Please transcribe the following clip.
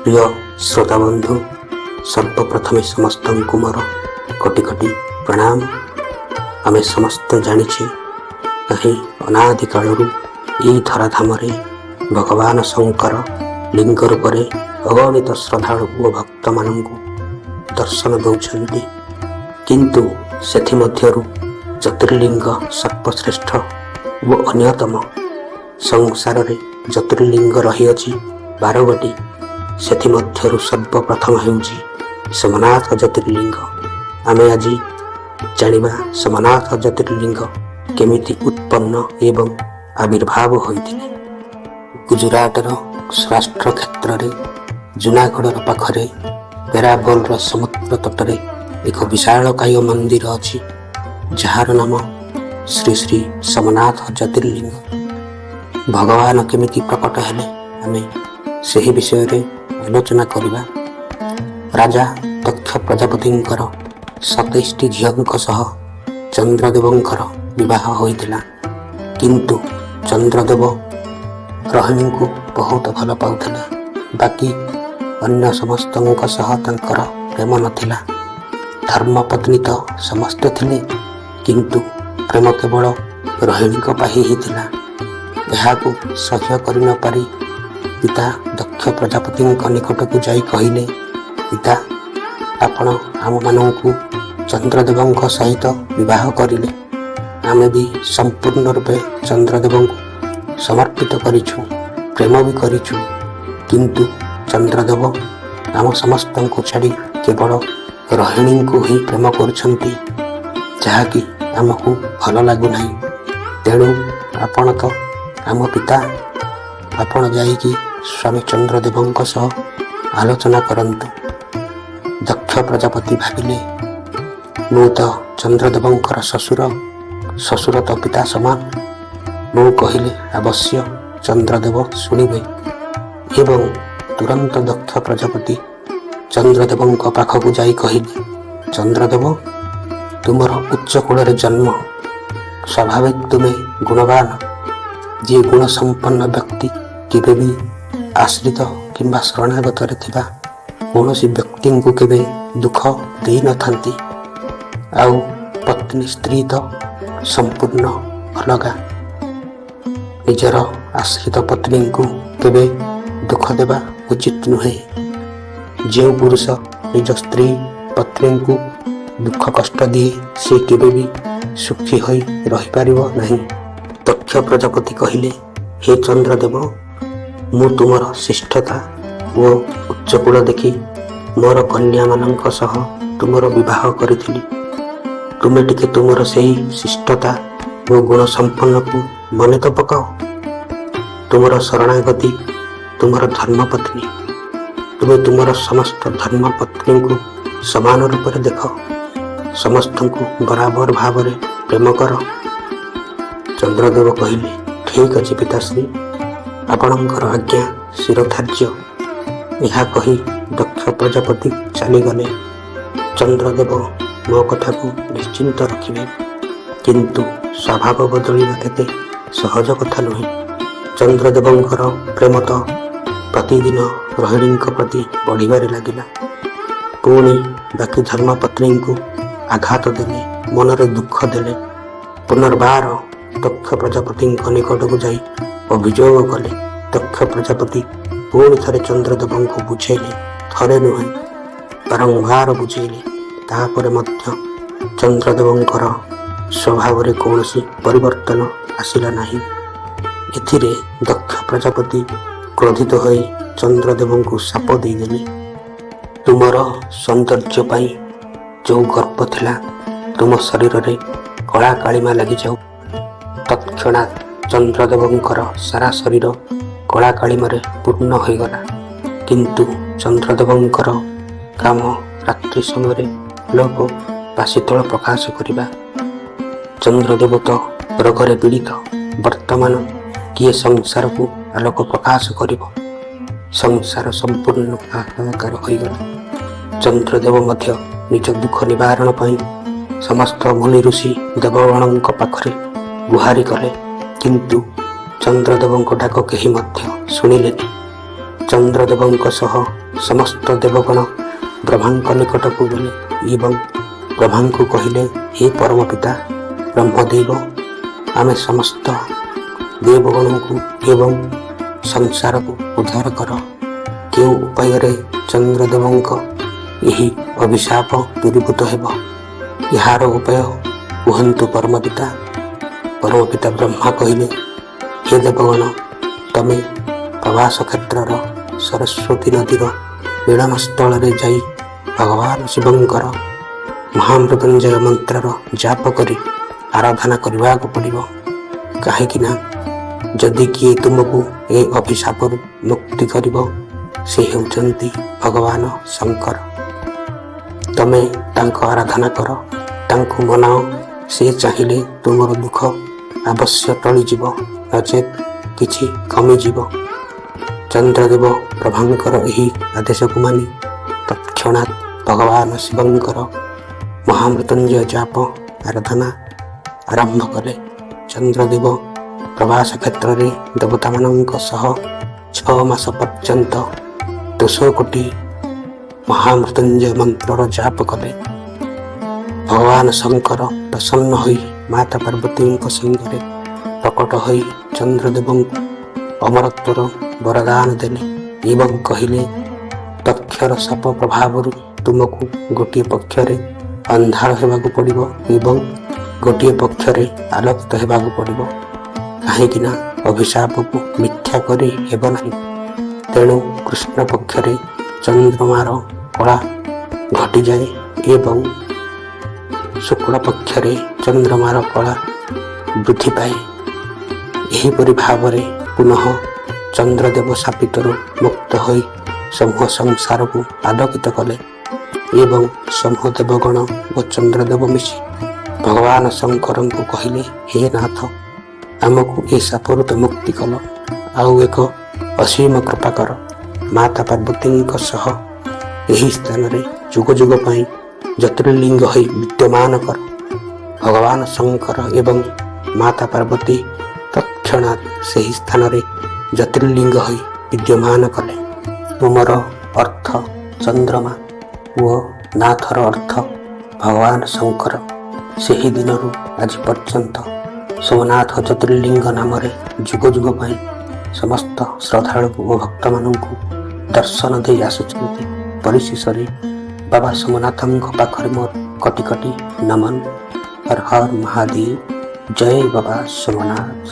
प्रिय श्रोता बंधु सर्वप्रथमे समस्त मोर कोटि कोटि प्रणाम। आमे समस्त जानिछे कहीं अनादि कालरू यही धराधाम भगवान शंकर लिंग रूप में अगणित श्रद्धालु और भक्त मानू दर्शन दौरान किंतु सेथिमध्यरु ज्योतिर्लिंग सर्वश्रेष्ठ व अन्यतम संसार रे ज्योतिर्लिंग रही अछि 12 गोटी। सेथिमध्यरु सर्वप्रथम हेउछि सोमनाथ ज्योतिर्लिंग। आमे आज जानिबा सोमनाथ ज्योतिर्लिंग केमिति उत्पन्न एवं आविर्भाव होइथिले। गुजरातर सौराष्ट्र क्षेत्र रे जूनागढ़ पाखरे पेराबोल समुद्र तटरे एक विशालकाय मंदिर अछि जार नाम श्री श्री सोमनाथ ज्योतिर्लिंग। भगवान केमिति प्रकट हेले आमे सही विषय रे आलोचना करिबा। राजा दक्ष प्रजापतिंकर 27टी झियोंक सह चंद्रदेवंकर विवाह होइतिला, किंतु चंद्रदेव रोहिणी को बहुत भल पाउथिले। बाकी अन्य समस्तंक सह तंकर प्रेम नथिला। धर्मपत्नी तो समस्त थिले, किंतु प्रेम केवल रोहिणी को पाही ही थिला। एहाकू सह्य करि न पारि पिता दक्ष प्रजापति निकट को जाई कहिले, पिता आपण आम मानू चंद्रदेव सहित विवाह करिले। आमे भी संपूर्ण रूपे चंद्रदेव को समर्पित करिछु, प्रेम भी करिछु, किंतु चंद्रदेव आम समस्त को छाड़ी केवल रोहिणी को ही प्रेम करुछंती, जहाँकि आमको भल लागु नाही। तेणु आपण तो आम पिता, आपण जाइकी स्वामी चंद्रदेव सह आलोचना करंतु। दक्ष प्रजापति भाविले मु तो चंद्रदेवंकर ससुर तो पिता समान। मु कहिले अवश्य चंद्रदेव शुणिबे एवं तुरंत दक्ष प्रजापति चंद्रदेव पाखक जाई कहिले, चंद्रदेव तुमर उच्च कुल जन्म, स्वाभाविक तुमे गुणवान। जे गुण संपन्न व्यक्ति केबे भी आश्रित किंबा शरणागत थिबा कौनसी व्यक्ति को केबे दुख दे न थांती। आउ पत्नी स्त्री तो संपूर्ण अलगा। निजर आश्रित पत्नी को केबे दुख देवा उचित नुहे। जो पुरुष निज स्त्री पत्नी को दुख कष्ट दिए से केबे भी सुखी होई रही पारिबो नहीं। दक्ष प्रजापति कहिले, हे चंद्रदेव, मु तुमर श्रेष्ठता वो उच्चकूल देखि मोर कन्या मानक सह तुमर विवाह करिथिली। तुमे टिके तुमर सही शिष्टता वो गुण संपन्न को मने तो पकाओ। तुमर शरणागति तुमर धर्मपत्नी, तुमे तुमर समस्त धर्मपत्नी को समान रूप से देख, समस्त को बराबर भाव में प्रेम कर। चंद्रदेव कहिले, ठीक अछि पिताश्री, आपणकर आज्ञा शिरोधार्य। यह कही दक्ष प्रजापति चलीगले। चंद्रदेव मो कथा को निश्चिंत रखिबे, किंतु स्वभाव बदलवा केते सहज कथा नुहे। चंद्रदेवंकर प्रेम तो प्रतिदिन रोहिणी प्रति बढ़िबारे लागिला। पुणी बाकी धर्मपत्नी को आघात देले, मनरे दुख देले। पुनर्बार दक्ष प्रजापति निकट को जाई अभियोग कले। दक्ष प्रजापति पुणी थे चंद्रदेव को बुझेले, थरे नुहे बारंबार बुझेले। तापर मध्य चंद्रदेवंकर स्वभाव रे कौनसी परिवर्तन आसिला नहीं। एथिरे दक्ष प्रजापति क्रोधित होई चंद्रदेव को शाप देदेले, तुमर सौंदर्य पाई जो गर्व थिला तुम शरीर रे कला कालिमा लगी जाऊ। तत्क्षणात् चंद्रदेवंकर सारा शरीर कला कालिमारे पूर्ण हो गला। किंतु चंद्रदेवंकर काम रात्रि समय लोक बाशीतल प्रकाश करिबा। चंद्रदेव तो रोगरे पीड़ित, वर्तमान किए संसार को आलोक प्रकाश करिबो। संसार संपूर्ण हाहाकार हो गला। चंद्रदेव मध्य निज दुख निवारण पाई समस्त मुनि ऋषि देवगण पाखरे गुहारी कले, किंतु चंद्रदेव डाक कहीं शुणिले। ଚନ୍ଦ୍ରଦେବଙ୍କ ସହ ସମସ୍ତ ଦେବଗଣ ବ୍ରହ୍ମାଙ୍କ ନିକଟକୁ ଗଲେ ଏବଂ ବ୍ରହ୍ମାଙ୍କୁ କହିଲେ, ହେ ପରମ ପିତା ବ୍ରହ୍ମଦେବ, ଆମେ ସମସ୍ତ ଦେବଗଣଙ୍କୁ ଏବଂ ସଂସାରକୁ ଉଦ୍ଧାର କର। କେଉଁ ଉପାୟରେ ଚନ୍ଦ୍ରଦେବଙ୍କ ଏହି ଅଭିଶାପ ଦୂରୀଭୂତ ହେବ, ଏହାର ଉପାୟ କୁହନ୍ତୁ ପରମ ପିତା। ପରମ ପିତା ବ୍ରହ୍ମା କହିଲେ, ହେ ଦେବଗଣ, ତମେ ପ୍ରବାସ କ୍ଷେତ୍ରର ସରସ୍ୱତୀ ନଦୀର ମିଳନ ସ୍ଥଳରେ ଯାଇ ଭଗବାନ ଶିବଙ୍କର ମହାମୃତ୍ୟୁଞ୍ଜୟ ମନ୍ତ୍ରର ଜାପ କରି ଆରାଧନା କରିବାକୁ ପଡ଼ିବ। କାହିଁକି ନା ଯଦି କିଏ ତୁମକୁ ଏ ଅଭିଶାପରୁ ମୁକ୍ତି କରିବ, ସେ ହେଉଛନ୍ତି ଭଗବାନ ଶଙ୍କର। ତମେ ତାଙ୍କ ଆରାଧନା କର, ତାଙ୍କୁ ମନାଅ। ସେ ଚାହିଁଲେ ତୁମର ଦୁଃଖ ଅବଶ୍ୟ ଟଳିଯିବ, ନଚେତ୍ କିଛି କମିଯିବ। ଚନ୍ଦ୍ରଦେବ ବ୍ରହ୍ମାଙ୍କର ଏହି ଆଦେଶକୁ ମାନି ତତ୍କ୍ଷଣାତ୍ ଭଗବାନ ଶିବଙ୍କର ମହାମୃତ୍ୟୁଞ୍ଜୟ ଜାପ ଆରାଧନା ଆରମ୍ଭ କଲେ। ଚନ୍ଦ୍ରଦେବ ପ୍ରବାସ କ୍ଷେତ୍ରରେ ଦେବତାମାନଙ୍କ ସହ 6 ମାସ ପର୍ଯ୍ୟନ୍ତ 200 କୋଟି ମହାମୃତ୍ୟୁଞ୍ଜୟ ମନ୍ତ୍ରର ଜାପ କଲେ। ଭଗବାନ ଶଙ୍କର ପ୍ରସନ୍ନ ହୋଇ ମାତା ପାର୍ବତୀଙ୍କ ସଙ୍ଗରେ ପ୍ରକଟ ହୋଇ ଚନ୍ଦ୍ରଦେବଙ୍କୁ ଅମରତ୍ୱର ବରଦାନ ଦେଲେ ଏବଂ କହିଲେ, ତକ୍ଷର ସାପ ପ୍ରଭାବରୁ ତୁମକୁ ଗୋଟିଏ ପକ୍ଷରେ ଅନ୍ଧାର ହେବାକୁ ପଡ଼ିବ ଏବଂ ଗୋଟିଏ ପକ୍ଷରେ ଆଲୋକିତ ହେବାକୁ ପଡ଼ିବ। କାହିଁକି ନା ଅଭିଶାପକୁ ମିଥ୍ୟା କରି ହେବ ନାହିଁ। ତେଣୁ କୃଷ୍ଣ ପକ୍ଷରେ ଚନ୍ଦ୍ରମାର କଳା ଘଟିଯାଏ ଏବଂ ଶୁକ୍ଳ ପକ୍ଷରେ ଚନ୍ଦ୍ରମାର କଳା ବୃଦ୍ଧି ପାଏ। ଏହିପରି ଭାବରେ ପୁନଃ ଚନ୍ଦ୍ରଦେବ ଶାପିତରୁ ମୁକ୍ତ ହୋଇ ସମୂହ ସଂସାରକୁ ଆଲୋକିତ କଲେ ଏବଂ ସମୂହ ଦେବଗଣ ଓ ଚନ୍ଦ୍ରଦେବ ମିଶି ଭଗବାନ ଶଙ୍କରଙ୍କୁ କହିଲେ, ହେ ନାଥ, ଆମକୁ ଏ ଶାପରୁ ତ ମୁକ୍ତି କଲ, ଆଉ ଏକ ଅସୀମ କୃପା କର। ମାତା ପାର୍ବତୀଙ୍କ ସହ ଏହି ସ୍ଥାନରେ ଯୁଗ ଯୁଗ ପାଇଁ ଜ୍ୟୋତିର୍ଲିଙ୍ଗ ହୋଇ ବିଦ୍ୟମାନ କର। ଭଗବାନ ଶଙ୍କର ଏବଂ ମାତା ପାର୍ବତୀ ତତ୍କ୍ଷଣାତ୍ ସେହି ସ୍ଥାନରେ ଜ୍ୟୋତିର୍ଲିଙ୍ଗ ହୋଇ ବିଦ୍ୟମାନ କଲେ। ତୁମର ଅର୍ଥ ଚନ୍ଦ୍ରମା ଓ ନାଥର ଅର୍ଥ ଭଗବାନ ଶଙ୍କର। ସେହି ଦିନରୁ ଆଜି ପର୍ଯ୍ୟନ୍ତ ସୋମନାଥ ଜ୍ୟୋତିର୍ଲିଙ୍ଗ ନାମରେ ଯୁଗ ଯୁଗ ପାଇଁ ସମସ୍ତ ଶ୍ରଦ୍ଧାଳୁ ଓ ଭକ୍ତମାନଙ୍କୁ ଦର୍ଶନ ଦେଇ ଆସୁଛନ୍ତି। ପରିଶେଷରେ ବାବା ସୋମନାଥଙ୍କ ପାଖରେ ମୋର କୋଟି କୋଟି ନମନ। ହର ହର ମହାଦେବ। ଜୟ ବାବା ସୋମନାଥ।